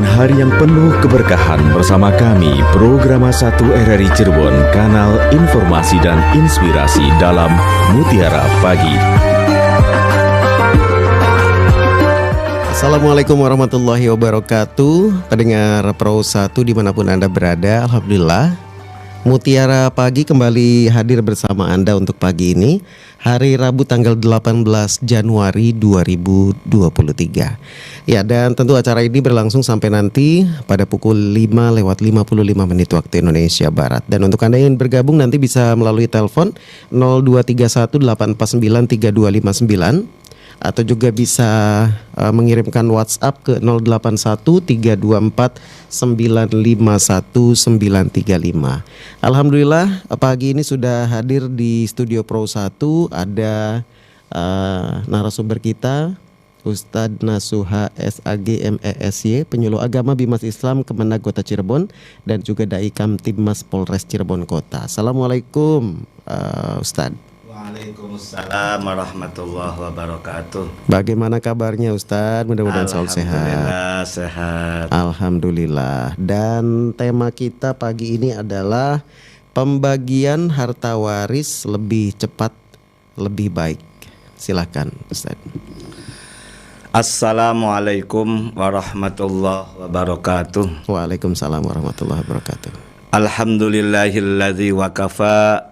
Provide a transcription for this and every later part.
Hari yang penuh keberkahan bersama kami, Programa 1 RRI Cirebon, kanal informasi dan inspirasi dalam Mutiara Pagi. Assalamualaikum warahmatullahi wabarakatuh. Pendengar Pro 1 dimanapun Anda berada, Alhamdulillah Mutiara Pagi kembali hadir bersama Anda untuk pagi ini, hari Rabu tanggal 18 Januari 2023. Ya, dan tentu acara ini berlangsung sampai nanti pada pukul 5:55 waktu Indonesia Barat. Dan untuk Anda yang bergabung nanti bisa melalui telepon 0231 849 3259 atau juga bisa mengirimkan WhatsApp ke 081 324 951 935. Alhamdulillah pagi ini sudah hadir di Studio Pro 1 ada narasumber kita Ustadz Nasuha SAG MESY, penyuluh agama Bimas Islam Kemenag Kota Cirebon, dan juga Dai Kamtibmas Polres Cirebon Kota. Assalamualaikum Ustadz. Waalaikumsalam warahmatullahi wabarakatuh. Bagaimana kabarnya Ustadz? Mudah-mudahan selalu sehat. Alhamdulillah sehat. Alhamdulillah. Dan tema kita pagi ini adalah pembagian harta waris lebih cepat, lebih baik. Silakan Ustadz. Assalamualaikum warahmatullahi wabarakatuh. Waalaikumsalam warahmatullahi wabarakatuh. Alhamdulillahilladzi wakafa.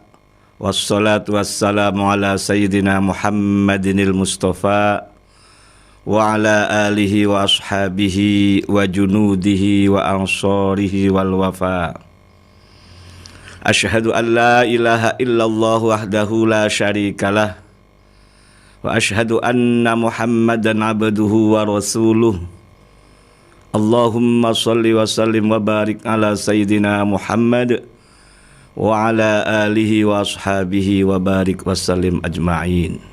Wassalatu wassalamu ala sayyidina Muhammadinil Mustafa wa ala alihi wa ashabihi wa junudihi wa ansarihi wal wafa. Ashhadu an la ilaha illallah wahdahu la syarikalah wa ashhadu anna Muhammadan abduhu wa rasuluh. Allahumma salli wa sallim wa barik ala sayyidina Muhammad wa ala alihi wa ashabihi wa barik wa sallim ajma'in.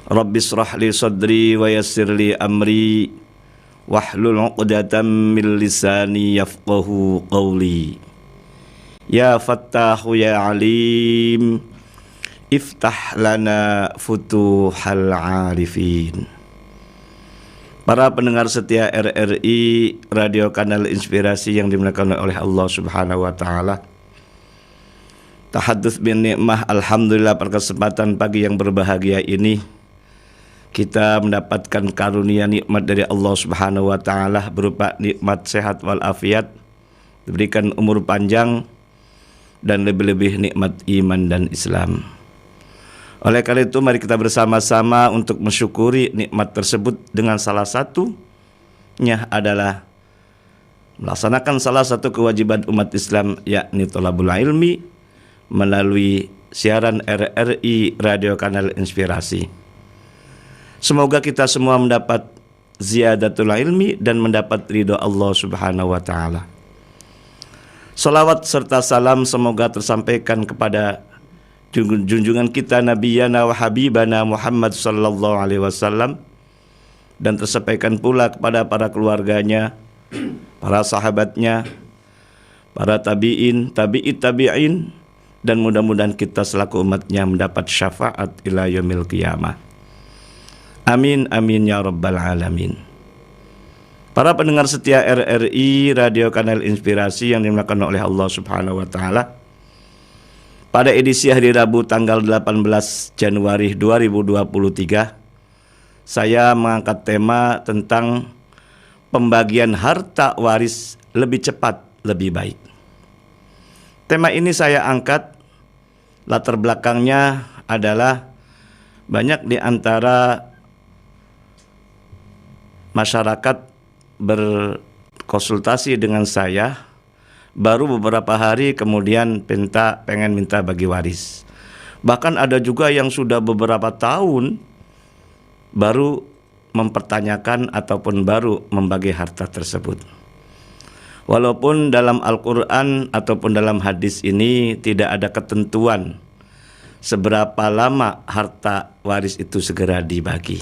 Rabbi israh li sadri wa yassir li amri wahlul 'uqdatam min lisani yafqahu qawli. Ya Fattahu ya Alim, iftah lana futuhal arifin. Para pendengar setia RRI, Radio Kanal Inspirasi yang dimuliakan oleh Allah Subhanahu wa taala. Tahadduts bin nikmah, alhamdulillah pada kesempatan pagi yang berbahagia ini kita mendapatkan karunia nikmat dari Allah Subhanahu wa taala berupa nikmat sehat wal afiat, diberikan umur panjang dan lebih-lebih nikmat iman dan Islam. Oleh karena itu mari kita bersama-sama untuk mensyukuri nikmat tersebut dengan salah satunya adalah melaksanakan salah satu kewajiban umat Islam, yakni thalabul ilmi, melalui siaran RRI Radio Kanal Inspirasi. Semoga kita semua mendapat ziyadatul ilmi dan mendapat ridho Allah Subhanahu wa taala. Salawat serta salam semoga tersampaikan kepada junjungan kita Nabiyana wa Habibana Muhammad sallallahu alaihi wasallam, dan tersampaikan pula kepada para keluarganya, para sahabatnya, para tabi'in, tabi'in, dan mudah-mudahan kita selaku umatnya mendapat syafaat ila yaumil qiyamah. Amin amin ya rabbal alamin. Para pendengar setia RRI Radio Kanal Inspirasi yang dimuliakan oleh Allah Subhanahu wa taala, pada edisi hari Rabu tanggal 18 Januari 2023, saya mengangkat tema tentang pembagian harta waris lebih cepat, lebih baik. Tema ini saya angkat, latar belakangnya adalah banyak di antara masyarakat berkonsultasi dengan saya baru beberapa hari kemudian pengen minta bagi waris. Bahkan ada juga yang sudah beberapa tahun baru mempertanyakan ataupun baru membagi harta tersebut. Walaupun dalam Al-Quran ataupun dalam hadis ini tidak ada ketentuan seberapa lama harta waris itu segera dibagi.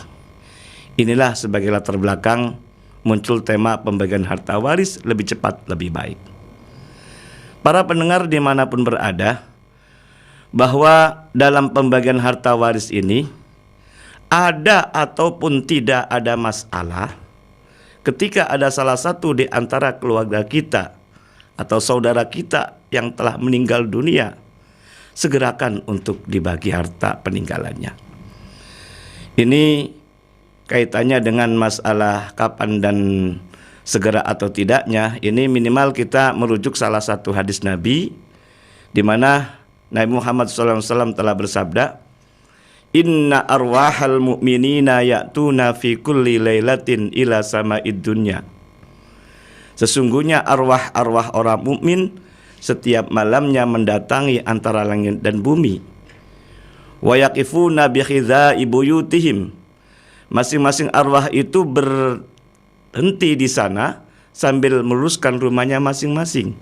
Inilah sebagai latar belakang muncul tema pembagian harta waris lebih cepat, lebih baik. Para pendengar dimanapun berada, bahwa dalam pembagian harta waris ini ada ataupun tidak ada masalah ketika ada salah satu di antara keluarga kita atau saudara kita yang telah meninggal dunia, segerakan untuk dibagi harta peninggalannya. Ini kaitannya dengan masalah kapan dan segera atau tidaknya. Ini minimal kita merujuk salah satu hadis Nabi, di mana Nabi Muhammad SAW telah bersabda, "Inna arwahal mu'minina ya'tuna fi kulli lailatin ila sama'id dunya." Sesungguhnya arwah-arwah orang mukmin setiap malamnya mendatangi antara langit dan bumi. Wa yaqifuna bi khidha'i buyutihim. Masing-masing arwah itu berhenti di sana sambil meluruskan rumahnya masing-masing.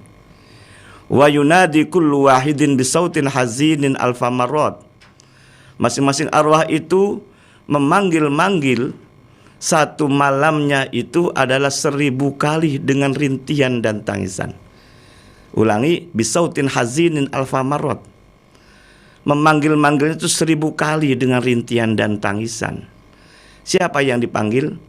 Wa yunadi kullu wahidin bisautin hazinin alfa marrat. Masing-masing arwah itu memanggil-manggil satu malamnya itu adalah 1000 kali dengan rintihan dan tangisan. Ulangi, bisautin hazinin alfa marrat. Memanggil-manggilnya itu 1000 kali dengan rintihan dan tangisan. Siapa yang dipanggil?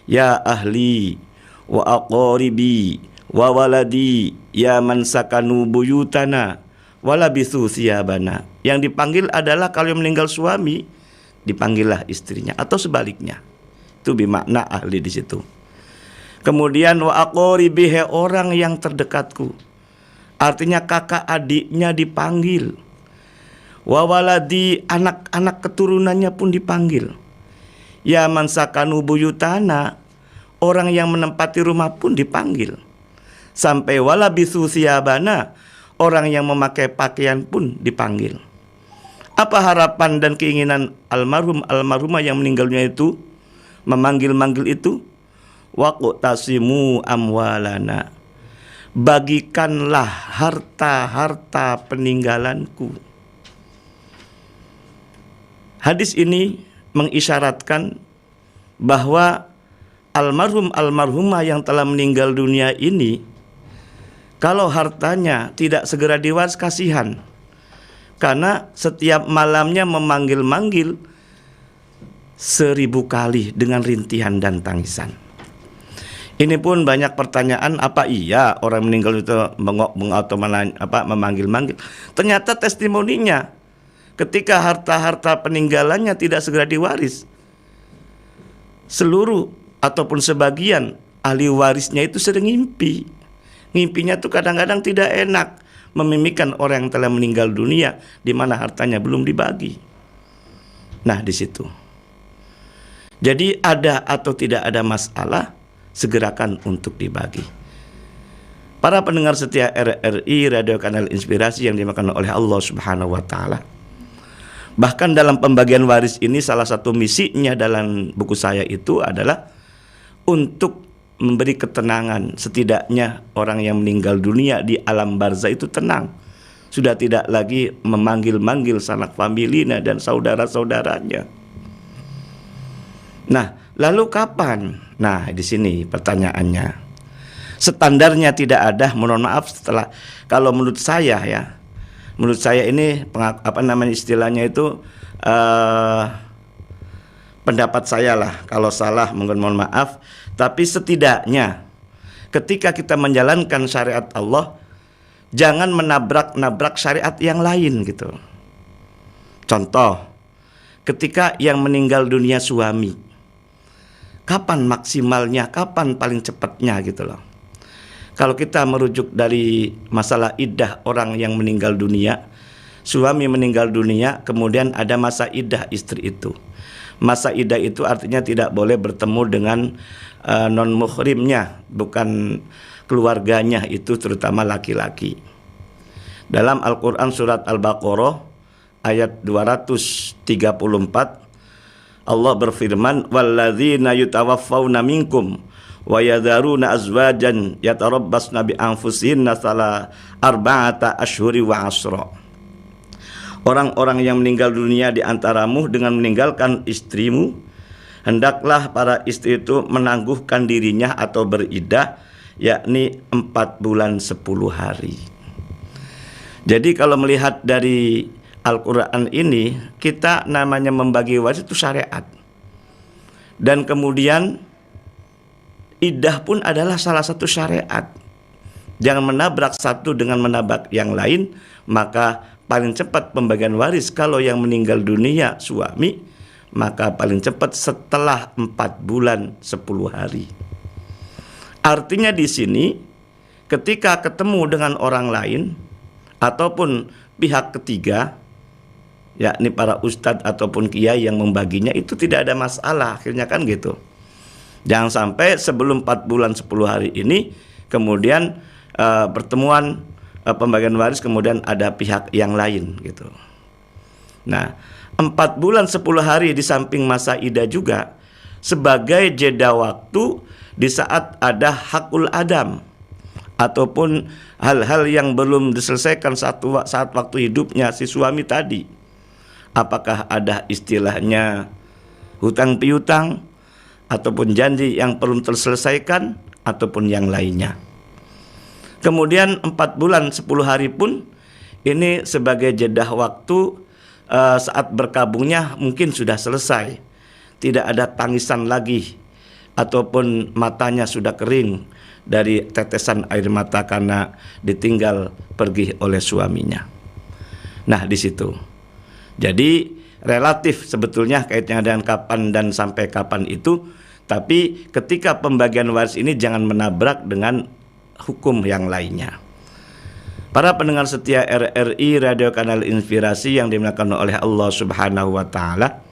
Ya ahli wa aqaribi wa waladi ya man sakanu buyutana wa labithu thiyabana. Yang dipanggil adalah kalau yang meninggal suami, dipanggillah istrinya, atau sebaliknya. Itu bermakna ahli di situ. Kemudian wa aqaribi, orang yang terdekatku. Artinya kakak adiknya dipanggil. Wa waladi, anak-anak keturunannya pun dipanggil. Ya man sakanu buyutana, orang yang menempati rumah pun dipanggil. Sampai wala bithu thiyabana, orang yang memakai pakaian pun dipanggil. Apa harapan dan keinginan almarhumah yang meninggalnya itu? Memanggil-manggil itu, waqtasimu amwalana, bagikanlah harta-harta peninggalanku. Hadis ini mengisyaratkan bahwa almarhumah yang telah meninggal dunia ini, kalau hartanya tidak segera diwaris, kasihan. Karena setiap malamnya memanggil-manggil 1000 kali dengan rintihan dan tangisan. Ini pun banyak pertanyaan, apa iya orang meninggal itu atau memanggil-manggil? Ternyata testimoninya, ketika harta-harta peninggalannya tidak segera diwaris, seluruh ataupun sebagian ahli warisnya itu sering ngimpi. Ngimpinya tuh kadang-kadang tidak enak, memimpikan orang yang telah meninggal dunia di mana hartanya belum dibagi. Nah, di situ. Jadi ada atau tidak ada masalah, segerakan untuk dibagi. Para pendengar setia RRI Radio Kanal Inspirasi yang dimakan oleh Allah Subhanahu wa taala. Bahkan dalam pembagian waris ini, salah satu misinya dalam buku saya itu adalah untuk memberi ketenangan. Setidaknya orang yang meninggal dunia di alam barzah itu tenang. Sudah tidak lagi memanggil-manggil sanak familinya dan saudara-saudaranya. Nah, lalu kapan? Nah, di sini pertanyaannya. Standarnya tidak ada, mohon maaf, setelah, kalau menurut saya ya, menurut saya ini istilahnya itu pendapat saya lah, kalau salah mohon maaf, tapi setidaknya ketika kita menjalankan syariat Allah, jangan menabrak syariat yang lain gitu. Contoh, ketika yang meninggal dunia suami, kapan maksimalnya, kapan paling cepatnya gitu loh. Kalau kita merujuk dari masalah iddah orang yang meninggal dunia, suami meninggal dunia, kemudian ada masa iddah istri itu. Masa iddah itu artinya tidak boleh bertemu dengan non-muhrimnya, bukan keluarganya itu, terutama laki-laki. Dalam Al-Quran surat Al-Baqarah ayat 234, Allah berfirman, walladzina yutawaffawna minkum wa yadharuna azwajan yatarabbasna bi anfusihinna arba'ata ashhuri wa asra. Orang-orang yang meninggal dunia di antaramu dengan meninggalkan istrimu, hendaklah para istri itu menangguhkan dirinya atau beriddah, yakni 4 bulan 10 hari. Jadi kalau melihat dari Al-Quran ini, kita namanya membagi waris itu syariat. Dan kemudian iddah pun adalah salah satu syariat. Jangan menabrak satu dengan menabrak yang lain. Maka paling cepat pembagian waris kalau yang meninggal dunia suami, maka paling cepat setelah 4 bulan 10 hari. Artinya di sini ketika ketemu dengan orang lain ataupun pihak ketiga, yakni para ustadz ataupun kiai yang membaginya, itu tidak ada masalah akhirnya kan gitu. Jangan sampai sebelum 4 bulan 10 hari ini kemudian pertemuan pembagian waris kemudian ada pihak yang lain gitu. Nah, 4 bulan 10 hari di samping masa iddah juga sebagai jeda waktu di saat ada hakul adam ataupun hal-hal yang belum diselesaikan saat waktu hidupnya si suami tadi. Apakah ada istilahnya hutang piutang ataupun janji yang perlu terselesaikan ataupun yang lainnya. Kemudian 4 bulan 10 hari pun ini sebagai jeda waktu saat berkabungnya mungkin sudah selesai. Tidak ada tangisan lagi ataupun matanya sudah kering dari tetesan air mata karena ditinggal pergi oleh suaminya. Nah, di situ. Jadi relatif sebetulnya kaitnya dengan kapan dan sampai kapan itu, tapi ketika pembagian waris ini jangan menabrak dengan hukum yang lainnya. Para pendengar setia RRI Radio Kanal Inspirasi yang dimuliakan oleh Allah Subhanahu wa taala.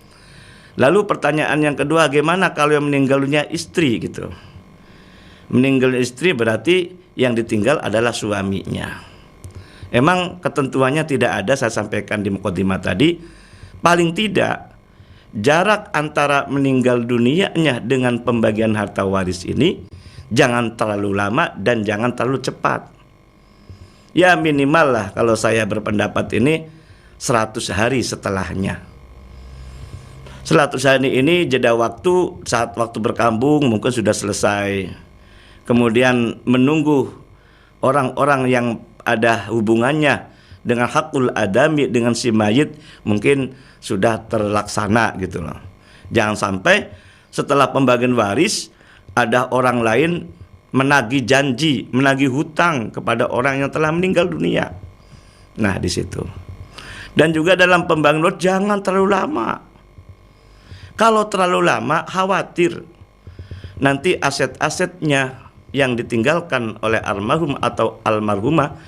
Lalu pertanyaan yang kedua, bagaimana kalau yang meninggal dunia istri gitu? Meninggal istri berarti yang ditinggal adalah suaminya. Emang ketentuannya tidak ada, saya sampaikan di mukadimah tadi. Paling tidak jarak antara meninggal dunianya dengan pembagian harta waris ini jangan terlalu lama dan jangan terlalu cepat. Ya minimal lah kalau saya berpendapat ini 100 hari setelahnya. 100 hari ini jeda waktu, saat waktu berkabung mungkin sudah selesai. Kemudian menunggu orang-orang yang ada hubungannya dengan hakul adami dengan si mayit mungkin sudah terlaksana gitu loh. Jangan sampai setelah pembagian waris ada orang lain menagih janji, menagih hutang kepada orang yang telah meninggal dunia. Nah, di situ. Dan juga dalam pembagian waris jangan terlalu lama. Kalau terlalu lama khawatir nanti aset-asetnya yang ditinggalkan oleh almarhum atau almarhumah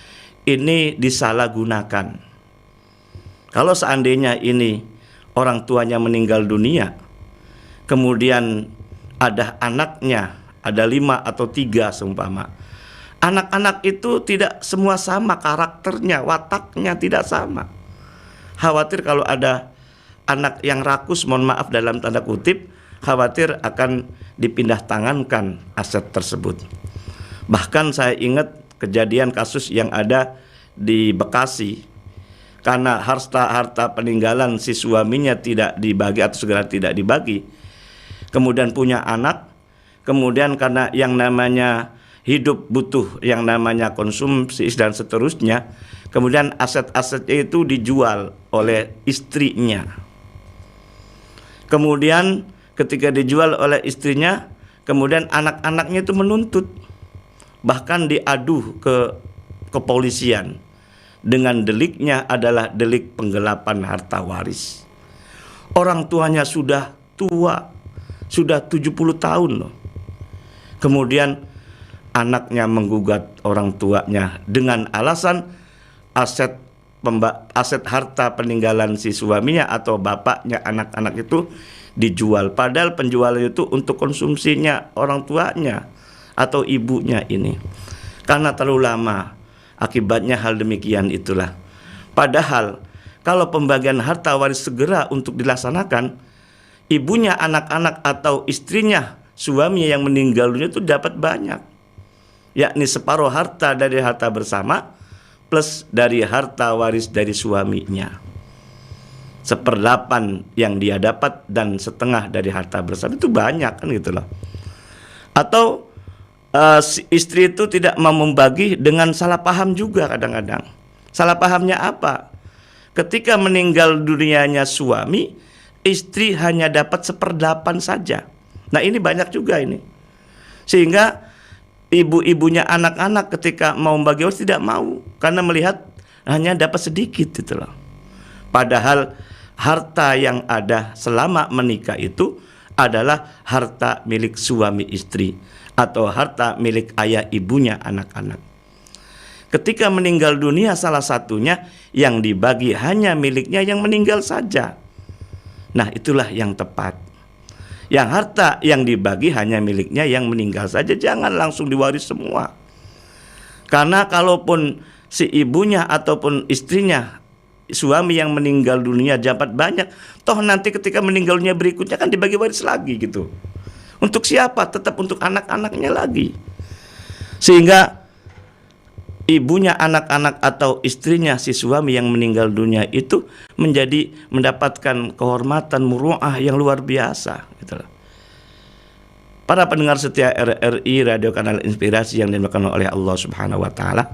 ini disalahgunakan. Kalau seandainya ini orang tuanya meninggal dunia, kemudian ada anaknya, ada 5 atau 3 seumpama. Anak-anak itu tidak semua sama karakternya, wataknya tidak sama. Khawatir kalau ada anak yang rakus, mohon maaf dalam tanda kutip, khawatir akan dipindah tangankan aset tersebut. Bahkan saya ingat kejadian kasus yang ada di Bekasi, karena harta peninggalan si suaminya tidak dibagi atau segera tidak dibagi, kemudian punya anak, kemudian karena yang namanya hidup butuh yang namanya konsumsi dan seterusnya, kemudian aset-asetnya itu dijual oleh istrinya. Kemudian ketika dijual oleh istrinya, kemudian anak-anaknya itu menuntut, bahkan diadu ke kepolisian dengan deliknya adalah delik penggelapan harta waris. Orang tuanya sudah tua, sudah 70 tahun loh. Kemudian anaknya menggugat orang tuanya dengan alasan aset harta peninggalan si suaminya atau bapaknya anak-anak itu dijual, padahal penjualan itu untuk konsumsinya orang tuanya atau ibunya ini. Karena terlalu lama, akibatnya hal demikian itulah. Padahal kalau pembagian harta waris segera untuk dilaksanakan, ibunya anak-anak atau istrinya suaminya yang meninggal dunia itu dapat banyak, yakni separuh harta dari harta bersama plus dari harta waris dari suaminya. 1/8 yang dia dapat dan setengah dari harta bersama, itu banyak kan gitu loh. Atau si istri itu tidak mau membagi dengan salah paham juga kadang-kadang. Salah pahamnya apa? Ketika meninggal dunianya suami, istri hanya dapat 1/8 saja. Nah ini banyak juga ini. Sehingga ibu-ibunya anak-anak ketika mau bagi waris tidak mau karena melihat hanya dapat sedikit gitu loh. Padahal harta yang ada selama menikah itu adalah harta milik suami istri atau harta milik ayah ibunya anak-anak. Ketika meninggal dunia salah satunya, yang dibagi hanya miliknya yang meninggal saja. Nah, itulah yang tepat. Yang harta yang dibagi hanya miliknya yang meninggal saja, jangan langsung diwaris semua. Karena kalaupun si ibunya ataupun istrinya, suami yang meninggal dunia dapat banyak, toh nanti ketika meninggal dunia berikutnya kan dibagi waris lagi gitu. Untuk siapa? Tetap untuk anak-anaknya lagi. Sehingga ibunya anak-anak atau istrinya si suami yang meninggal dunia itu mendapatkan kehormatan muru'ah yang luar biasa gitu loh. Para pendengar setia RRI Radio Kanal Inspirasi yang dimuliakan oleh Allah Subhanahu wa taala.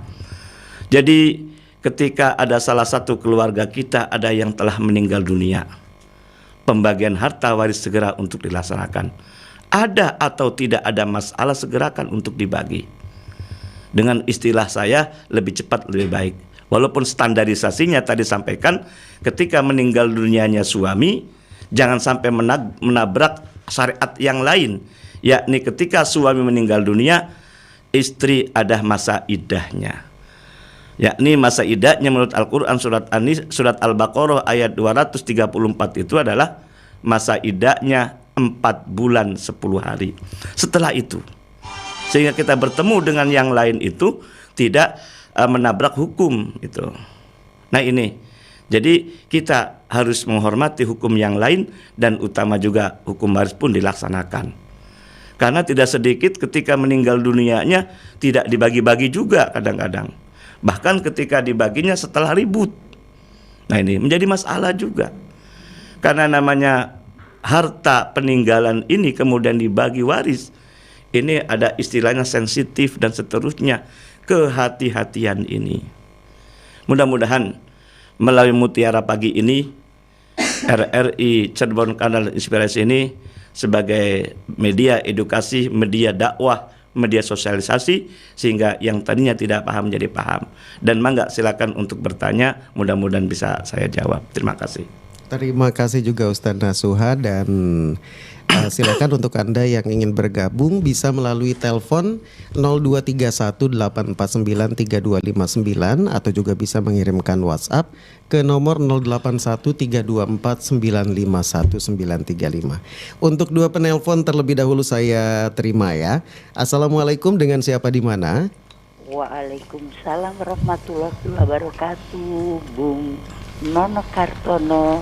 Jadi ketika ada salah satu keluarga kita ada yang telah meninggal dunia, pembagian harta waris segera untuk dilaksanakan. Ada atau tidak ada masalah, segerakan untuk dibagi. Dengan istilah saya, lebih cepat lebih baik. Walaupun standarisasinya tadi sampaikan, ketika meninggal dunianya suami, jangan sampai menabrak syariat yang lain. Yakni ketika suami meninggal dunia, istri ada masa iddahnya. Yakni masa iddahnya menurut Al-Quran surat Al-Baqarah ayat 234 itu adalah masa iddahnya 4 bulan 10 hari. Setelah itu, sehingga kita bertemu dengan yang lain itu tidak menabrak hukum itu. Nah ini, jadi kita harus menghormati hukum yang lain dan utama juga hukum waris pun dilaksanakan. Karena tidak sedikit ketika meninggal dunianya tidak dibagi-bagi juga kadang-kadang. Bahkan ketika dibaginya setelah ribut. Nah ini menjadi masalah juga. Karena namanya harta peninggalan ini kemudian dibagi waris. Ini ada istilahnya sensitif dan seterusnya. Kehati-hatian ini. Mudah-mudahan melalui Mutiara Pagi ini, RRI Cirebon Kanal Inspirasi ini sebagai media edukasi, media dakwah, media sosialisasi, sehingga yang tadinya tidak paham jadi paham. Dan mangga silakan untuk bertanya, mudah-mudahan bisa saya jawab. Terima kasih. Terima kasih juga Ustaz Nasuha, dan silakan untuk Anda yang ingin bergabung bisa melalui telepon 0231849329 atau juga bisa mengirimkan WhatsApp ke nomor 081324951935. Untuk dua penelpon terlebih dahulu saya terima ya. Assalamualaikum, dengan siapa di mana? Waalaikumsalam warahmatullahi wabarakatuh. Bung Nono Kartono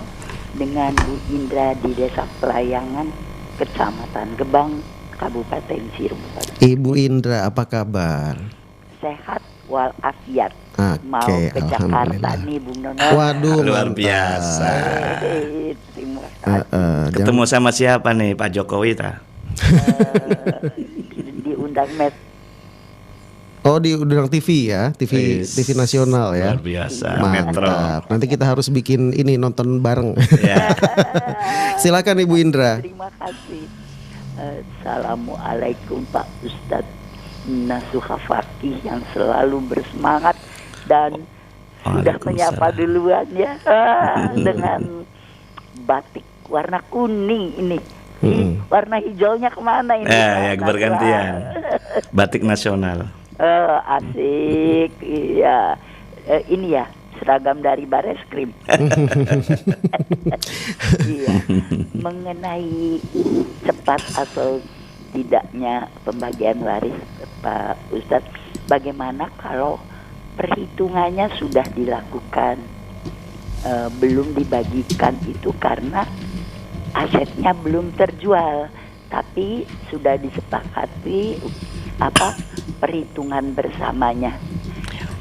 dengan Bu Indra di Desa Pelayangan, Kecamatan Gebang, Kabupaten Cirebon. Ibu Indra, apa kabar? Sehat walafiat. Mau Oke, ke Jakarta nih Bung Nono. Waduh, luar mantap. biasa. Terima kasih. Ketemu sama siapa nih, Pak Jokowi ta? Diundang Met. Oh, di Udang TV ya, TV nasional ya. Luar biasa, Mantap. Metro. Nanti kita harus bikin ini, nonton bareng. Ya. Silakan Ibu Indra. Terima kasih. Assalamualaikum Pak Ustadz Nasuha Fakih yang selalu bersemangat dan sudah menyapa duluan ya, dengan batik warna kuning ini. Warna hijaunya kemana ini? Ya bergantian. Batik nasional. Asik, iya. Ini ya seragam dari Bareskrim. Iya. Mengenai cepat atau tidaknya pembagian waris, Pak Ustadz, bagaimana kalau perhitungannya sudah dilakukan, belum dibagikan itu karena asetnya belum terjual, tapi sudah disepakati perhitungan bersamanya.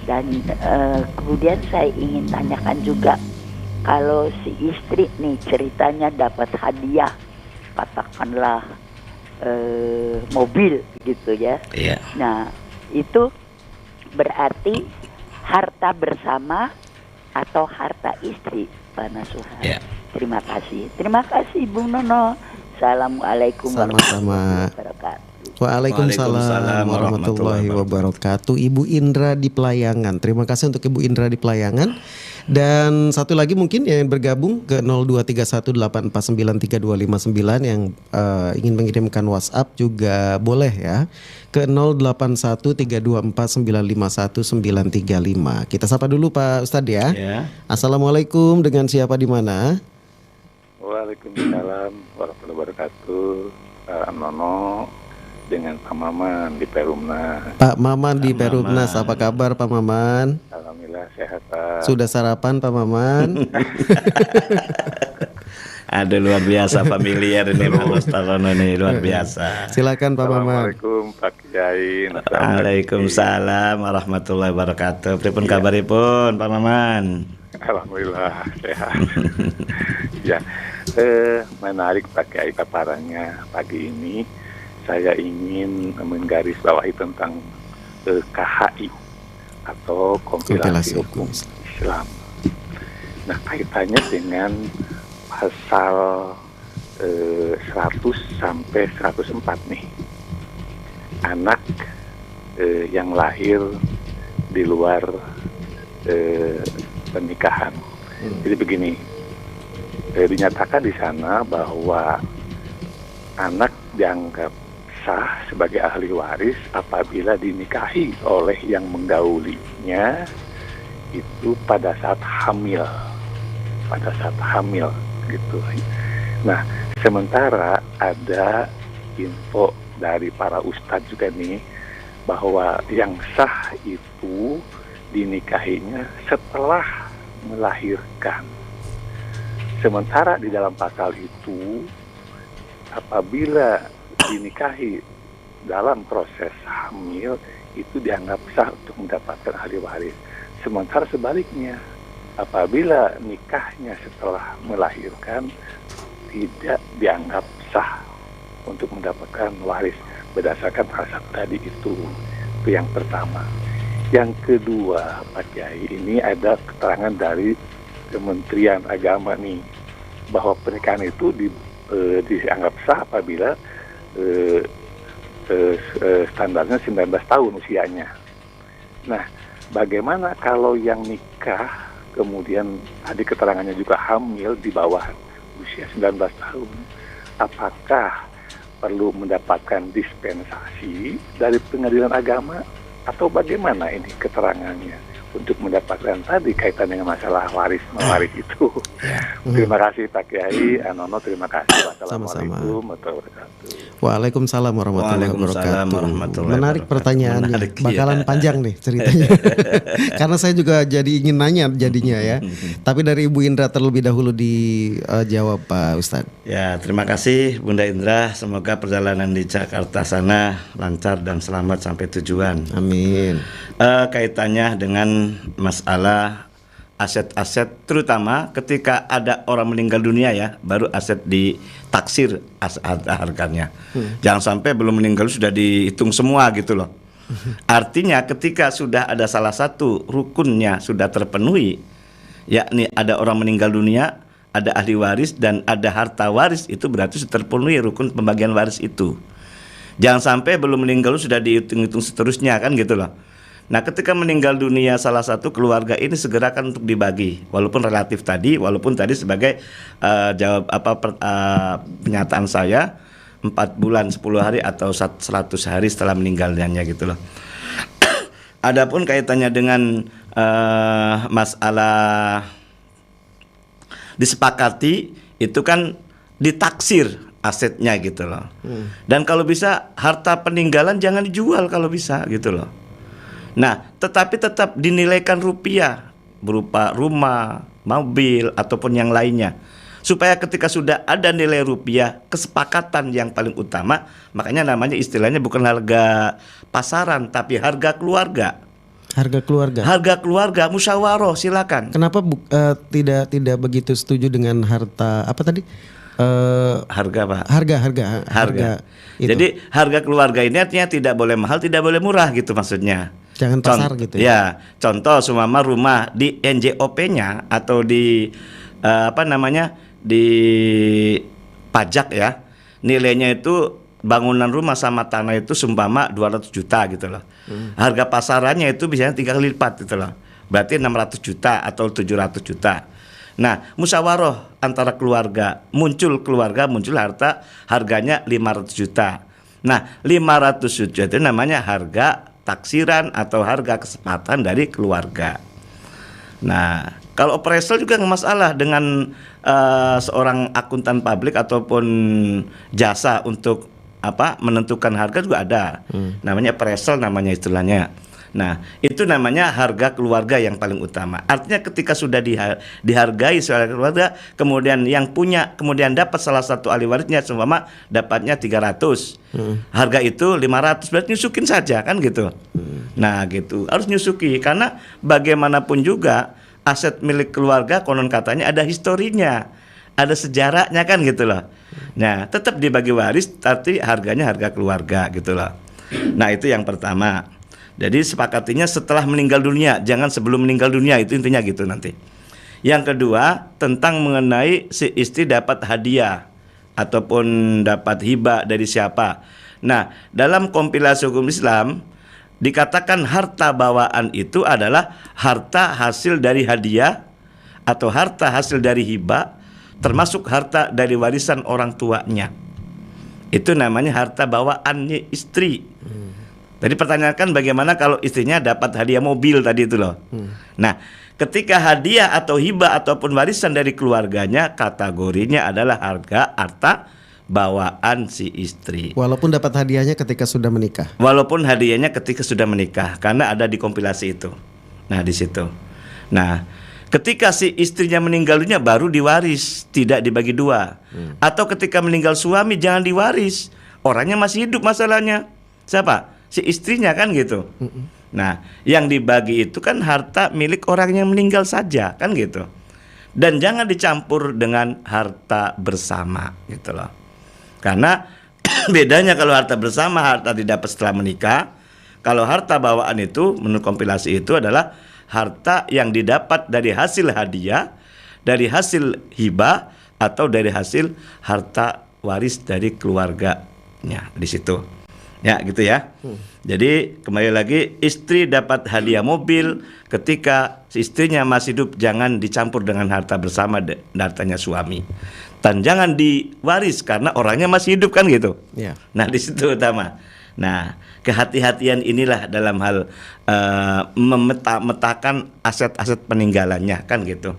Dan kemudian saya ingin tanyakan juga, kalau si istri nih ceritanya dapat hadiah, katakanlah mobil gitu ya. Iya. Nah itu berarti harta bersama atau harta istri, Pak Nasuha. Iya. Terima kasih Bung Nono. Assalamualaikum Sama-sama. warahmatullahi wabarakatuh. Waalaikumsalam warahmatullahi wabarakatuh. Ibu Indra di Pelayangan. Terima kasih untuk Ibu Indra di Pelayangan. Dan satu lagi mungkin yang bergabung ke 0231849329 yang ingin mengirimkan WhatsApp juga boleh ya ke 081324951935. Kita sapa dulu Pak Ustadz ya. Assalamualaikum, dengan siapa di mana? Waalaikumsalam warahmatullahi wabarakatuh. Nono dengan Pak Maman di Perumnas. Pak Maman di Perumnas, apa kabar Pak Maman? Alhamdulillah sehat Pak. Sudah sarapan Pak Maman? Ada luar biasa familiar ini Pak Mustarono nih, luar biasa. Silakan Pak Maman. Assalamualaikum Pak Kiai. Waalaikumsalam warahmatullahi wabarakatuh. Pripun kabaripun Pak Maman? Alhamdulillah sehat. Ya, menarik Pak Kiai paparannya pagi ini. Saya ingin menggarisbawahi tentang KHI atau kompilasi hukum Islam. Nah, kaitannya dengan pasal 100 sampai 104 nih. Anak yang lahir di luar pernikahan. Jadi begini, dinyatakan di sana bahwa anak dianggap sah sebagai ahli waris apabila dinikahi oleh yang menggaulinya itu pada saat hamil, gitu. Nah, sementara ada info dari para ustadz juga nih bahwa yang sah itu dinikahinya setelah melahirkan. Sementara di dalam pasal itu apabila dinikahi dalam proses hamil itu dianggap sah untuk mendapatkan ahli waris. Sementara sebaliknya, apabila nikahnya setelah melahirkan tidak dianggap sah untuk mendapatkan waris berdasarkan pasal tadi itu. Itu yang pertama. Yang kedua, Pak Kiai, ini ada keterangan dari Kementerian Agama nih bahwa pernikahan itu dianggap sah apabila standarnya 19 tahun usianya. Nah, bagaimana kalau yang nikah kemudian tadi keterangannya juga hamil di bawah usia 19 tahun? Apakah perlu mendapatkan dispensasi dari pengadilan agama atau bagaimana ini keterangannya untuk mendapatkan tadi kaitan dengan masalah waris itu? Terima kasih Pak Kiai. Anono, terima kasih. Wassalamualaikum warahmatullahi wabarakatuh. Waalaikumsalam warahmatullahi wabarakatuh. Menarik pertanyaannya. Menarik, bakalan panjang nih ceritanya. Karena saya juga jadi ingin nanya jadinya ya. Tapi dari Ibu Indra terlebih dahulu dijawab Pak Ustadz. Ya, terima kasih Bunda Indra. Semoga perjalanan di Jakarta sana lancar dan selamat sampai tujuan. Amin. Kaitannya dengan masalah aset-aset, terutama ketika ada orang meninggal dunia ya, baru aset ditaksir harganya. Jangan sampai belum meninggal sudah dihitung semua gitu loh. Artinya ketika sudah ada salah satu rukunnya sudah terpenuhi, yakni ada orang meninggal dunia, ada ahli waris dan ada harta waris, itu berarti sudah terpenuhi rukun pembagian waris itu. Jangan sampai belum meninggal sudah dihitung-hitung seterusnya kan gitu loh. Nah, ketika meninggal dunia salah satu keluarga ini segerakan untuk dibagi, walaupun relatif tadi, walaupun tadi sebagai pernyataan saya 4 bulan 10 hari atau 100 hari setelah meninggalnya gitu loh. Adapun kaitannya dengan masalah disepakati itu kan ditaksir asetnya gitu loh. Dan kalau bisa harta peninggalan jangan dijual kalau bisa gitu loh. Nah, tetapi tetap dinilaikan rupiah berupa rumah, mobil ataupun yang lainnya. Supaya ketika sudah ada nilai rupiah, kesepakatan yang paling utama, makanya namanya istilahnya bukan harga pasaran tapi harga keluarga. Harga keluarga. Harga keluarga, musyawarah, silakan. Kenapa tidak begitu setuju dengan harta apa tadi? Harga Pak. Harga. Jadi harga keluarga ini artinya tidak boleh mahal, tidak boleh murah gitu maksudnya. Jangan pasar gitu ya. Ya, contoh sumama rumah di NJOP-nya atau di di pajak ya, nilainya itu bangunan rumah sama tanah itu seumpama 200 juta gitu loh. Harga pasarannya itu biasanya 3 kali lipat gitu loh. Berarti 600 juta atau 700 juta. Nah, musyawarah antara keluarga, muncul harta harganya 500 juta. Nah, 500 juta itu namanya harga taksiran atau harga kesepakatan dari keluarga. Nah, kalau appraisal juga nggak masalah dengan seorang akuntan publik ataupun jasa untuk menentukan harga juga ada. Namanya appraisal namanya istilahnya. Nah, itu namanya harga keluarga yang paling utama. Artinya ketika sudah dihargai secara keluarga, kemudian yang punya kemudian dapat salah satu ahli warisnya seumpama dapatnya 300. Harga itu 500, berarti nyusukin saja kan gitu. Nah, gitu. Harus nyusuki karena bagaimanapun juga aset milik keluarga konon katanya ada historinya, ada sejarahnya kan gitu loh. Nah, tetap dibagi waris tapi harganya harga keluarga gitu loh. Nah, itu yang pertama. Jadi sepakatinya setelah meninggal dunia, jangan sebelum meninggal dunia, itu intinya gitu nanti. Yang kedua, tentang mengenai si istri dapat hadiah ataupun dapat hibah dari siapa. Nah, dalam kompilasi hukum Islam dikatakan harta bawaan itu adalah harta hasil dari hadiah atau harta hasil dari hibah, termasuk harta dari warisan orang tuanya. Itu namanya harta bawaannya istri. Tadi pertanyakan bagaimana kalau istrinya dapat hadiah mobil tadi itu loh. Nah, ketika hadiah atau hibah ataupun warisan dari keluarganya, kategorinya adalah harta bawaan si istri. Walaupun dapat hadiahnya ketika sudah menikah. Walaupun hadiahnya ketika sudah menikah, karena ada di kompilasi itu. Nah, di situ. Nah, ketika si istrinya meninggal dunia baru diwaris, tidak dibagi dua. Atau ketika meninggal suami jangan diwaris, orangnya masih hidup masalahnya. Siapa? Si istrinya kan gitu. Nah, yang dibagi itu kan harta milik orang yang meninggal saja kan gitu. Dan jangan dicampur dengan harta bersama gitu loh. Karena bedanya kalau harta bersama, harta didapat setelah menikah. Kalau harta bawaan itu menurut kompilasi itu adalah harta yang didapat dari hasil hadiah, dari hasil hibah atau dari hasil harta waris dari keluarganya di situ. Ya gitu ya. Jadi kembali lagi, istri dapat hadiah mobil ketika istrinya masih hidup, jangan dicampur dengan harta bersama hartanya suami. Dan jangan diwaris karena orangnya masih hidup kan gitu. Ya. Nah di situ utama. Nah, kehati-hatian inilah dalam hal memetakan aset-aset peninggalannya kan gitu.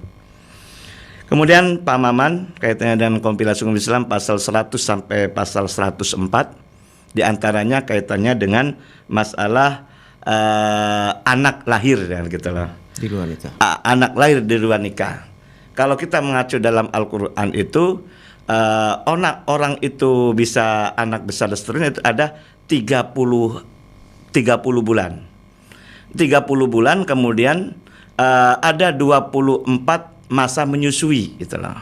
Kemudian Pak Maman kaitannya dengan kompilasi hukum Islam pasal 100 sampai pasal 104. Di antaranya kaitannya dengan masalah anak lahir dan gitu loh. Di luar nikah. Anak lahir di luar nikah. Kalau kita mengacu dalam Al-Qur'an itu orang itu bisa anak besar dan seterusnya itu ada 30 bulan. 30 bulan kemudian ada 24 masa menyusui gitu loh.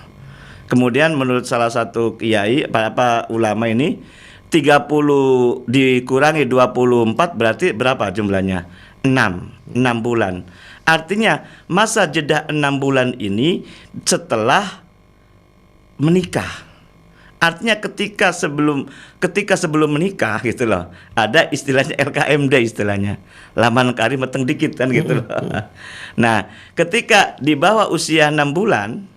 Kemudian menurut salah satu kiai ulama ini 30 dikurangi 24 berarti berapa jumlahnya? 6 bulan. Artinya masa jeda 6 bulan ini setelah menikah. Artinya ketika sebelum menikah gitu loh. Ada istilahnya LKMD istilahnya. Laman kari meteng dikit kan gitu loh. Nah, ketika di bawah usia 6 bulan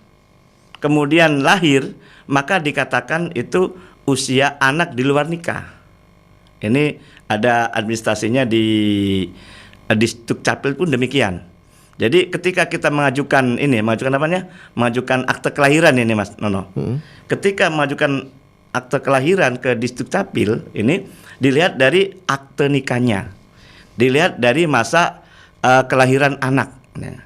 kemudian lahir, maka dikatakan itu usia anak di luar nikah. Ini ada administrasinya di Dukcapil pun demikian. Jadi ketika kita mengajukan akte kelahiran ini Mas Nono. Ketika mengajukan akte kelahiran ke Dukcapil ini dilihat dari akte nikahnya. Dilihat dari masa kelahiran anak. Nah,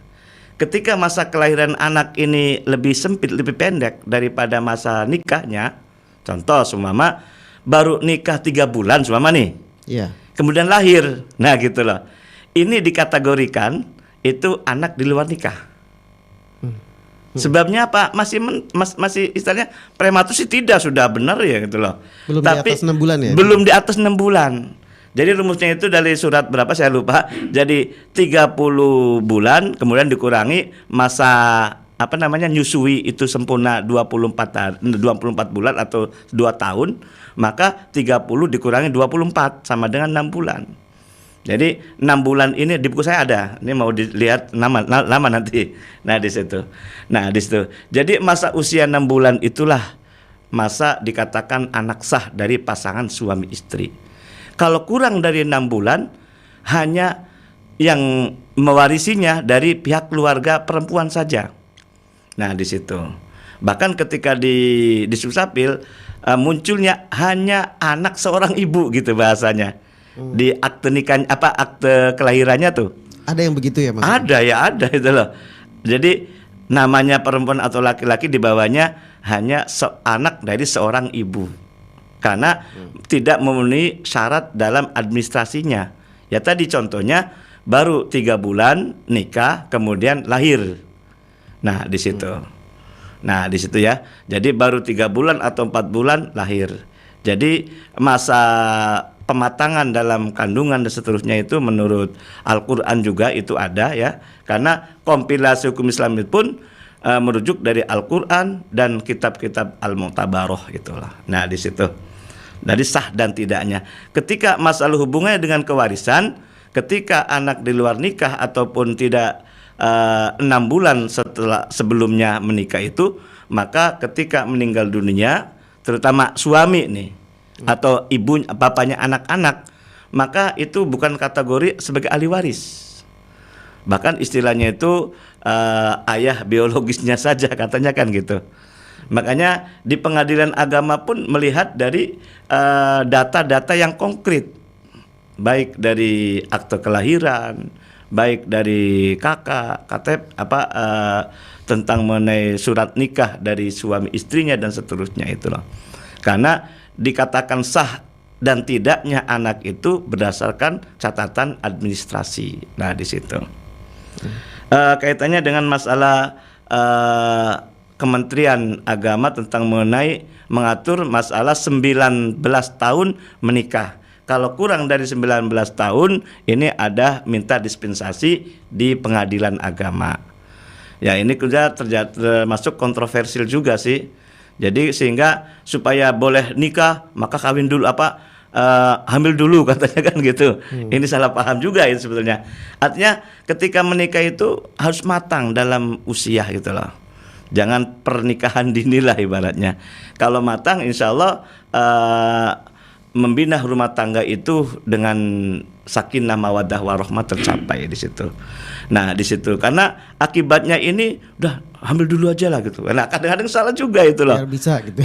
ketika masa kelahiran anak ini lebih sempit, lebih pendek daripada masa nikahnya. Contoh seumpama baru nikah 3 bulan seumpama nih. Iya. Kemudian lahir. Nah, gitu loh. Ini dikategorikan itu anak di luar nikah. Sebabnya apa? Masih istilahnya prematur sih tidak, sudah benar ya gitu loh. Belum Tapi di atas 6 bulan ya? Belum di atas 6 bulan. Jadi rumusnya itu dari surat berapa saya lupa. Jadi 30 bulan kemudian dikurangi masa nyusui itu sempurna 24 bulan atau 2 tahun, maka 30 dikurangi 24 sama dengan 6 bulan. Jadi 6 bulan ini di buku saya ada. Ini mau dilihat nama nanti. Nah, di situ. Jadi masa usia 6 bulan itulah masa dikatakan anak sah dari pasangan suami istri. Kalau kurang dari 6 bulan, hanya yang mewarisinya dari pihak keluarga perempuan saja. Nah, di situ. Bahkan ketika di Susapil munculnya hanya anak seorang ibu gitu bahasanya. Di akte nikahnya akte kelahirannya tuh. Ada yang begitu ya, Mas? Ada itu loh. Jadi namanya perempuan atau laki-laki di bawahnya hanya anak dari seorang ibu. Karena tidak memenuhi syarat dalam administrasinya. Ya tadi contohnya baru 3 bulan nikah kemudian lahir. Nah, di situ. Nah, di situ ya. Jadi baru 3 bulan atau 4 bulan lahir. Jadi masa pematangan dalam kandungan dan seterusnya itu menurut Al-Quran juga itu ada ya. Karena kompilasi hukum Islam itu pun merujuk dari Al-Quran dan kitab-kitab Al-Mu'tabaroh itulah. Nah, di situ. Dari sah dan tidaknya. Ketika masalah hubungannya dengan kewarisan, ketika anak di luar nikah ataupun tidak 6 bulan sebelumnya menikah itu, maka ketika meninggal dunia, terutama suami nih atau ibu bapaknya anak-anak, maka itu bukan kategori sebagai ahli waris. Bahkan istilahnya itu ayah biologisnya saja katanya kan gitu. Makanya di pengadilan agama pun melihat dari data-data yang konkret, baik dari akte kelahiran, baik dari kakak, KTP tentang mengenai surat nikah dari suami istrinya dan seterusnya itu loh. Karena dikatakan sah dan tidaknya anak itu berdasarkan catatan administrasi. Nah, di situ. Kaitannya dengan masalah Kementerian Agama tentang mengenai mengatur masalah 19 tahun menikah. Kalau kurang dari 19 tahun ini ada minta dispensasi di pengadilan agama. Ya, ini juga termasuk kontroversial juga sih. Jadi sehingga supaya boleh nikah maka kawin dulu hamil dulu katanya kan gitu. Ini salah paham juga itu sebetulnya. Artinya ketika menikah itu harus matang dalam usia gitu loh. Jangan pernikahan dini lah ibaratnya. Kalau matang insya Allah membina rumah tangga itu dengan sakinah mawaddah warahmah tercapai di situ. Nah, di situ karena akibatnya ini udah hamil dulu aja lah gitu. Nah, kadang-kadang salah juga itu loh. Biar bisa gitu.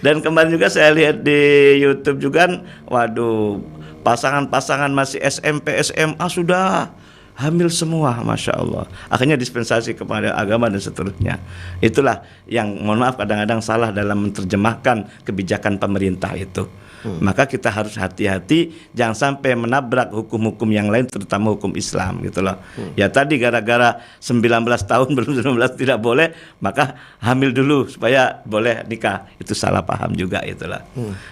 Dan kemarin juga saya lihat di YouTube juga, waduh, pasangan-pasangan masih SMP, SMA sudah hamil semua, Masya Allah. Akhirnya dispensasi kepada agama dan seterusnya. Itulah yang mohon maaf kadang-kadang salah dalam menerjemahkan kebijakan pemerintah itu. Maka kita harus hati-hati jangan sampai menabrak hukum-hukum yang lain, terutama hukum Islam gitu loh. Ya tadi gara-gara 19 tahun belum 19 tidak boleh, maka hamil dulu supaya boleh nikah. Itu salah paham juga itulah.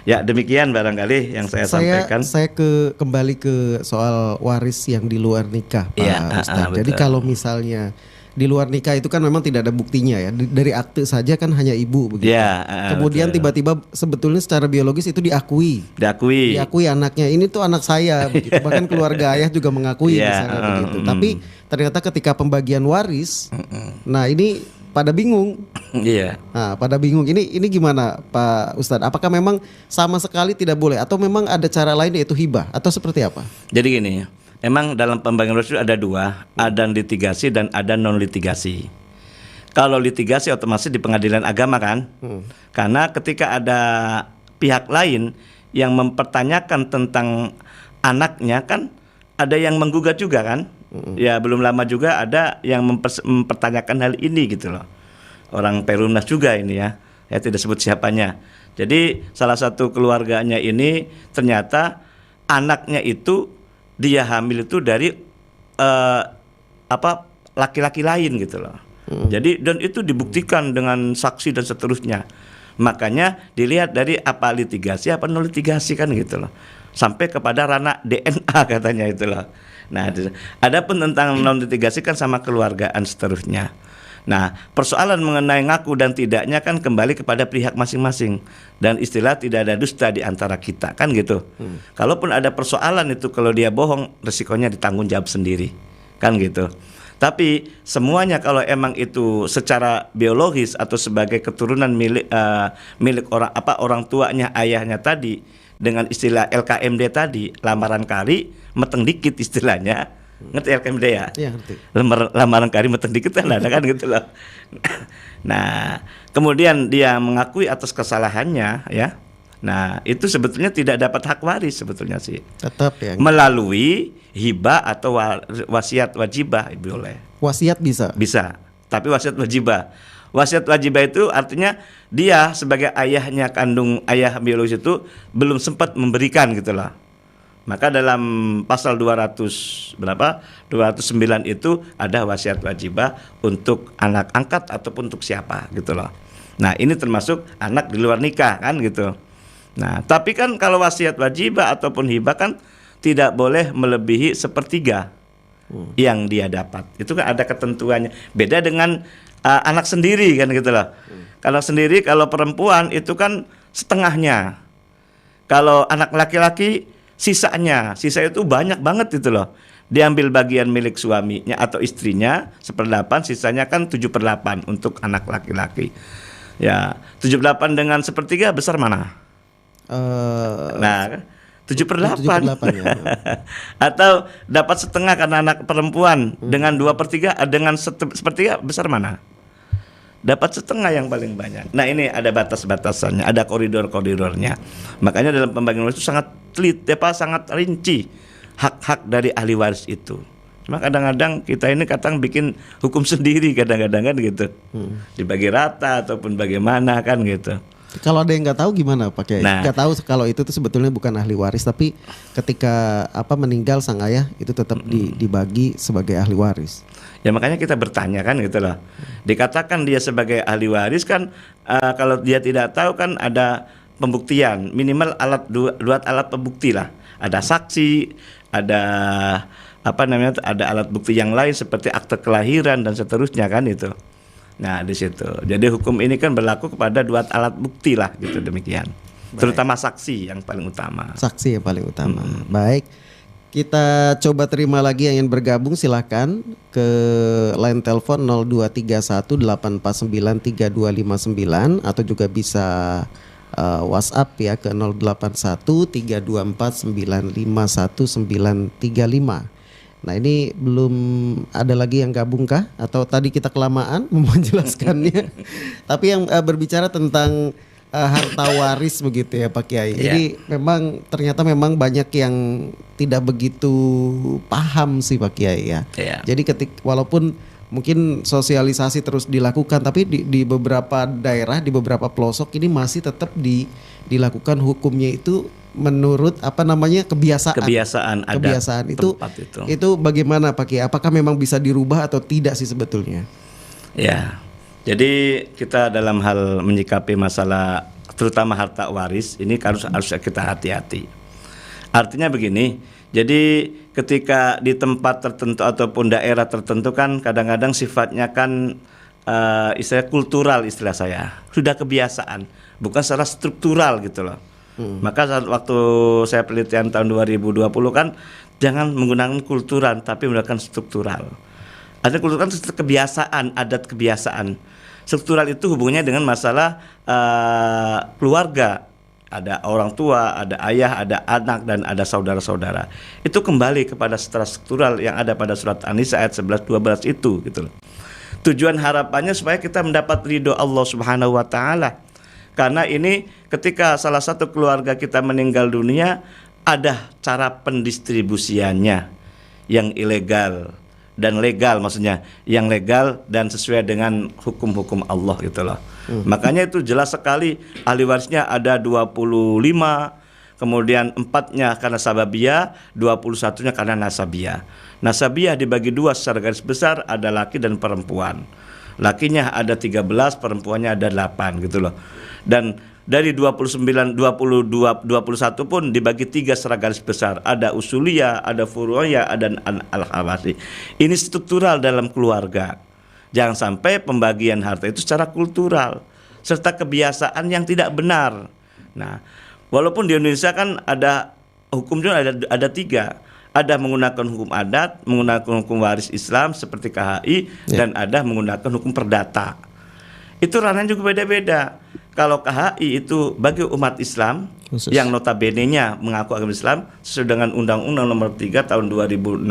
Ya demikian barangkali yang saya sampaikan. Saya kembali ke soal waris yang di luar nikah, Pak Ustadz. Jadi kalau misalnya di luar nikah itu kan memang tidak ada buktinya ya. Dari akte saja kan hanya ibu begitu. Kemudian tiba-tiba sebetulnya secara biologis itu diakui anaknya. Ini tuh anak saya begitu. Bahkan keluarga ayah juga mengakui misalnya begitu. Tapi ternyata ketika pembagian waris, nah ini pada bingung. Nah, pada bingung. Ini gimana Pak Ustadz? Apakah memang sama sekali tidak boleh atau memang ada cara lain yaitu hibah atau seperti apa? Jadi gini, emang dalam pembagian waris itu ada dua, ada litigasi dan ada non litigasi. Kalau litigasi otomatis di pengadilan agama kan, karena ketika ada pihak lain yang mempertanyakan tentang anaknya kan, ada yang menggugat juga kan. Ya belum lama juga ada yang mempertanyakan hal ini gitu loh. Orang Perumnas juga ini ya, saya tidak sebut siapanya. Jadi salah satu keluarganya ini ternyata anaknya itu dia hamil itu dari laki-laki lain gitu loh. Jadi dan itu dibuktikan dengan saksi dan seterusnya. Makanya dilihat dari apa litigasi apa non litigasi kan gitu loh. Sampai kepada ranah DNA katanya itu loh. Nah, adapun tentang non litigasi kan sama keluargaan seterusnya. Nah, persoalan mengenai ngaku dan tidaknya kan kembali kepada pihak masing-masing, dan istilah tidak ada dusta di antara kita kan gitu. Kalaupun ada persoalan itu, kalau dia bohong resikonya ditanggung jawab sendiri kan gitu. Tapi semuanya kalau emang itu secara biologis atau sebagai keturunan milik orang tuanya, ayahnya tadi, dengan istilah LKMD tadi, lamaran kari meteng dikit istilahnya. Ngerti LKMD ya? Iya, ngerti. Lamaran kari meteng dikit kan ada kan gitu loh. Nah, kemudian dia mengakui atas kesalahannya ya. Nah, itu sebetulnya tidak dapat hak waris sebetulnya sih. Tetap ya. Melalui hibah atau wasiat wajibah boleh. Wasiat bisa. Bisa, tapi wasiat wajibah. Wasiat wajibah itu artinya dia sebagai ayahnya kandung, ayah biologis itu belum sempat memberikan gitu lah. Maka dalam pasal 209 itu ada wasiat wajibah untuk anak angkat ataupun untuk siapa gitu loh. Nah, ini termasuk anak di luar nikah kan gitu. Nah, tapi kan kalau wasiat wajibah ataupun hibah kan tidak boleh melebihi sepertiga yang dia dapat. Itu kan ada ketentuannya. Beda dengan anak sendiri kan gitu loh. Kalau sendiri, kalau perempuan itu kan setengahnya. Kalau anak laki-laki sisa itu banyak banget itu loh. Diambil bagian milik suaminya atau istrinya 1/8, sisanya kan 7/8 untuk anak laki-laki. Ya, 7/8 dengan sepertiga besar mana? Nah, 7/8 ya. Atau dapat setengah karena anak perempuan dengan 2/3, dengan sepertiga besar mana? Dapat setengah yang paling banyak. Nah, ini ada batas-batasannya, ada koridor-koridornya. Makanya dalam pembagian waris itu sangat sangat rinci hak-hak dari ahli waris itu. Cuma kadang-kadang kita ini bikin hukum sendiri kadang-kadang kan gitu. Dibagi rata ataupun bagaimana kan gitu. Kalau ada yang nggak tahu gimana Pak Kiai? Nah, Nggak tahu kalau itu tuh sebetulnya bukan ahli waris, tapi ketika meninggal sang ayah itu tetap dibagi sebagai ahli waris. Ya makanya kita bertanya kan gitu loh. Dikatakan dia sebagai ahli waris kan, kalau dia tidak tahu kan ada pembuktian, minimal dua alat pembukti lah. Ada saksi, ada ada alat bukti yang lain seperti akte kelahiran dan seterusnya kan itu. Nah, di situ. Jadi hukum ini kan berlaku kepada 2 alat bukti lah gitu, demikian. Baik. Terutama saksi yang paling utama. Saksi yang paling utama. Baik. Kita coba terima lagi yang ingin bergabung, silakan ke line telepon 0231-849-3259 atau juga bisa WhatsApp ya ke 081-324-951-935. Nah, ini belum ada lagi yang gabung kah? Atau tadi kita kelamaan menjelaskannya? Tapi yang berbicara tentang harta waris begitu ya Pak Kiai. Jadi ternyata memang banyak yang tidak begitu paham sih Pak Kiai ya. Jadi walaupun mungkin sosialisasi terus dilakukan, tapi di beberapa daerah, di beberapa pelosok ini masih tetap dilakukan hukumnya itu menurut kebiasaan itu bagaimana Pak Kiai? Apakah memang bisa dirubah atau tidak sih sebetulnya? Ya. Jadi kita dalam hal menyikapi masalah terutama harta waris ini harus kita hati-hati. Artinya begini, jadi ketika di tempat tertentu ataupun daerah tertentu kan kadang-kadang sifatnya kan istilah kultural, istilah saya sudah kebiasaan, bukan secara struktural gitu loh. Maka saat waktu saya penelitian tahun 2020 kan jangan menggunakan kultural tapi menggunakan struktural. Ada kultural kan kebiasaan, adat kebiasaan. Struktural itu hubungannya dengan masalah keluarga. Ada orang tua, ada ayah, ada anak, dan ada saudara-saudara. Itu kembali kepada secara struktural yang ada pada surat An-Nisa ayat 11-12 itu gitu loh. Tujuan harapannya supaya kita mendapat ridho Allah Subhanahu wa taala. Karena ini ketika salah satu keluarga kita meninggal dunia, ada cara pendistribusiannya yang ilegal dan legal, maksudnya yang legal dan sesuai dengan hukum-hukum Allah gitu loh. Makanya itu jelas sekali ahli warisnya ada 25, kemudian 4-nya karena sababiyah, 21-nya karena nasabiyah. Nasabiyah dibagi 2 secara garis besar, ada laki dan perempuan. Lakinya ada 13, perempuannya ada 8 gitu loh. Dan dari 21 pun dibagi 3 secara garis besar. Ada usuliyah, ada furu'iyah, ada al-hawasi. Ini struktural dalam keluarga. Jangan sampai pembagian harta itu secara kultural serta kebiasaan yang tidak benar. Nah, walaupun di Indonesia kan ada hukumnya ada 3. Ada menggunakan hukum adat, menggunakan hukum waris Islam seperti KHI, dan ada menggunakan hukum perdata. Itu ranahnya juga beda-beda. Kalau KHI itu bagi umat Islam khusus, yang notabene-nya mengaku agama Islam sesuai dengan Undang-Undang Nomor 3 Tahun 2006.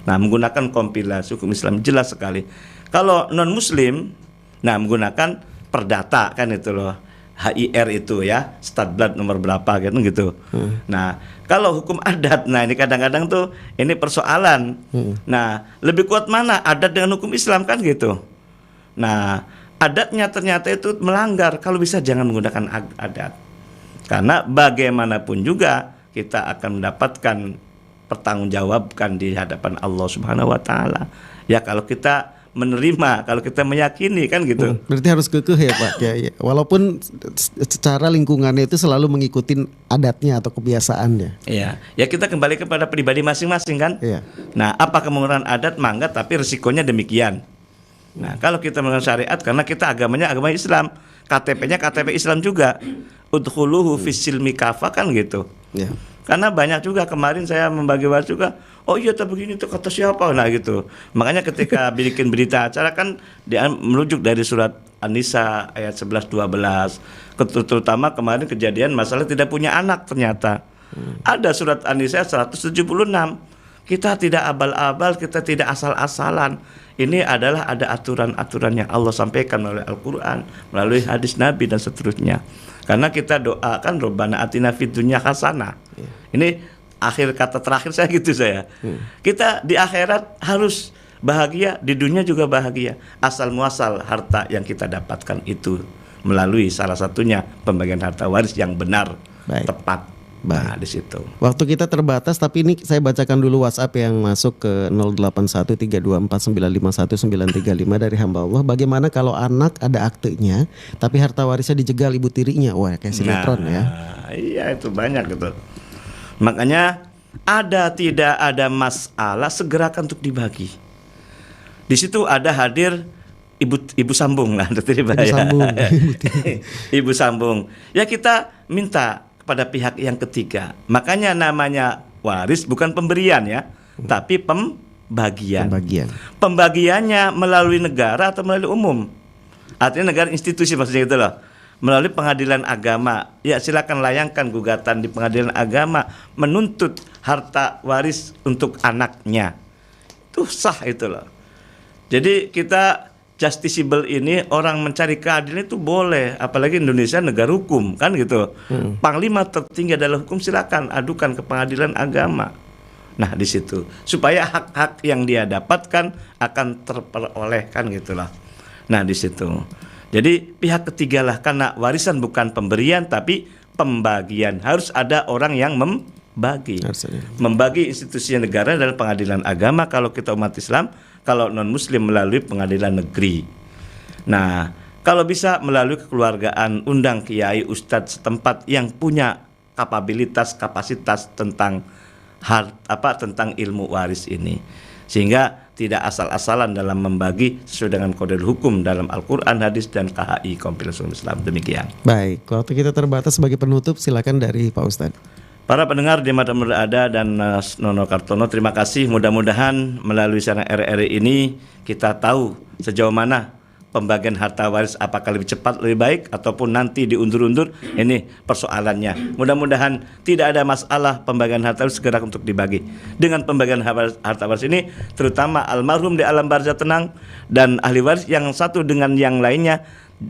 Nah, menggunakan kompilasi hukum Islam jelas sekali. Kalau non-Muslim, nah menggunakan perdata kan itu loh, HIR itu ya, Stadblad nomor berapa gitu. Nah, kalau hukum adat, nah ini kadang-kadang tuh ini persoalan. Nah, lebih kuat mana adat dengan hukum Islam kan gitu. Nah, adatnya ternyata itu melanggar, kalau bisa jangan menggunakan adat. Karena bagaimanapun juga kita akan mendapatkan pertanggungjawabkan di hadapan Allah Subhanahu wa taala. Ya kalau kita menerima, kalau kita meyakini kan gitu. Berarti harus kekeh ya Pak. Ya. Walaupun secara lingkungannya itu selalu mengikuti adatnya atau kebiasaannya. Iya. Ya kita kembali kepada pribadi masing-masing kan. Iya. Nah, apakah menggunakan adat mangga tapi risikonya demikian. Nah, kalau kita menggunakan syariat karena kita agamanya agama Islam, KTP-nya KTP Islam juga. Udkhuluhu fis-silmi kafah kan gitu. Iya. Karena banyak juga kemarin saya membagi waris juga, oh iya tak begini tuh kata siapa, nah gitu. Makanya ketika bikin berita acara kan dia merujuk dari surat An-Nisa ayat 11-12. Terutama kemarin kejadian masalah tidak punya anak ternyata. Ada surat An-Nisa 176. Kita tidak abal-abal, kita tidak asal-asalan. Ini adalah ada aturan-aturan yang Allah sampaikan melalui Al-Quran, melalui hadis Nabi dan seterusnya. Karena kita doakan Rabbana atina fid dunya hasanah. Ini akhir kata terakhir saya gitu saya. Kita di akhirat harus bahagia, di dunia juga bahagia. Asal muasal harta yang kita dapatkan itu melalui salah satunya pembagian harta waris yang benar, tepat. Nah, di situ. Waktu kita terbatas, tapi ini saya bacakan dulu WhatsApp yang masuk ke 081324951935 dari hamba Allah. Bagaimana kalau anak ada aktenya, tapi harta warisnya dijegal ibu tirinya? Wah, kayak sinetron ya. Iya, itu banyak gitu. Makanya tidak ada masalah segerakan untuk dibagi. Di situ ada hadir ibu sambung lah, ibu sambung. Ya kita minta kepada pihak yang ketiga. Makanya namanya waris bukan pemberian ya, tapi pembagian. Pembagiannya melalui negara atau melalui umum. Artinya negara institusi maksudnya gitu loh. Melalui pengadilan agama. Ya silakan layangkan gugatan di pengadilan agama menuntut harta waris untuk anaknya. Itu sah itu loh. Jadi kita justiciable ini, orang mencari keadilan itu boleh, apalagi Indonesia negara hukum kan gitu. Panglima tertinggi adalah hukum, silakan adukan ke pengadilan agama. Nah di situ supaya hak-hak yang dia dapatkan akan terperolehkan gitulah. Nah di situ. Jadi pihak ketiga lah, karena warisan bukan pemberian tapi pembagian. Harus ada orang yang membagi. Membagi institusi negara adalah pengadilan agama kalau kita umat Islam. Kalau non-muslim melalui pengadilan negeri. Nah, kalau bisa melalui kekeluargaan, undang kiai, ustadz setempat yang punya kapasitas tentang tentang ilmu waris ini. Sehingga tidak asal-asalan dalam membagi sesuai dengan kode hukum dalam Al-Quran, hadis dan KHI kompilasi Islam. Demikian. Baik, waktu kita terbatas, sebagai penutup silakan dari Pak Ustadz. Para pendengar di Mata Berada dan Nono Kartono, terima kasih. Mudah-mudahan melalui siaran RRI ini kita tahu sejauh mana pembagian harta waris, apakah lebih cepat, lebih baik, ataupun nanti diundur-undur. Ini persoalannya. Mudah-mudahan tidak ada masalah pembagian harta waris, segera untuk dibagi. Dengan pembagian harta waris ini, terutama almarhum di alam barzah tenang dan ahli waris yang satu dengan yang lainnya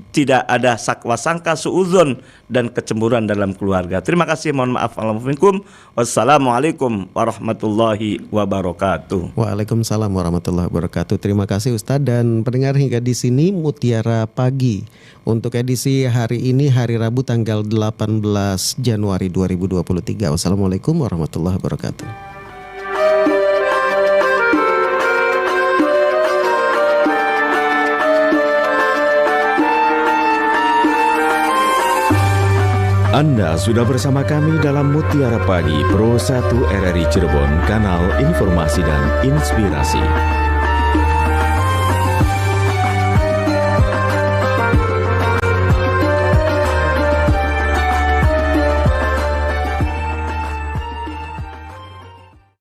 tidak ada sakwa sangka, suudzon dan kecemburuan dalam keluarga. Terima kasih, mohon maaf. Wassalamualaikum warahmatullahi wabarakatuh. Waalaikumsalam warahmatullahi wabarakatuh. Terima kasih Ustadz dan pendengar, hingga di sini Mutiara Pagi untuk edisi hari ini, hari Rabu tanggal 18 Januari 2023. Wassalamualaikum warahmatullahi wabarakatuh. Anda sudah bersama kami dalam Mutiara Pagi Pro 1 RRI Cirebon, kanal informasi dan inspirasi.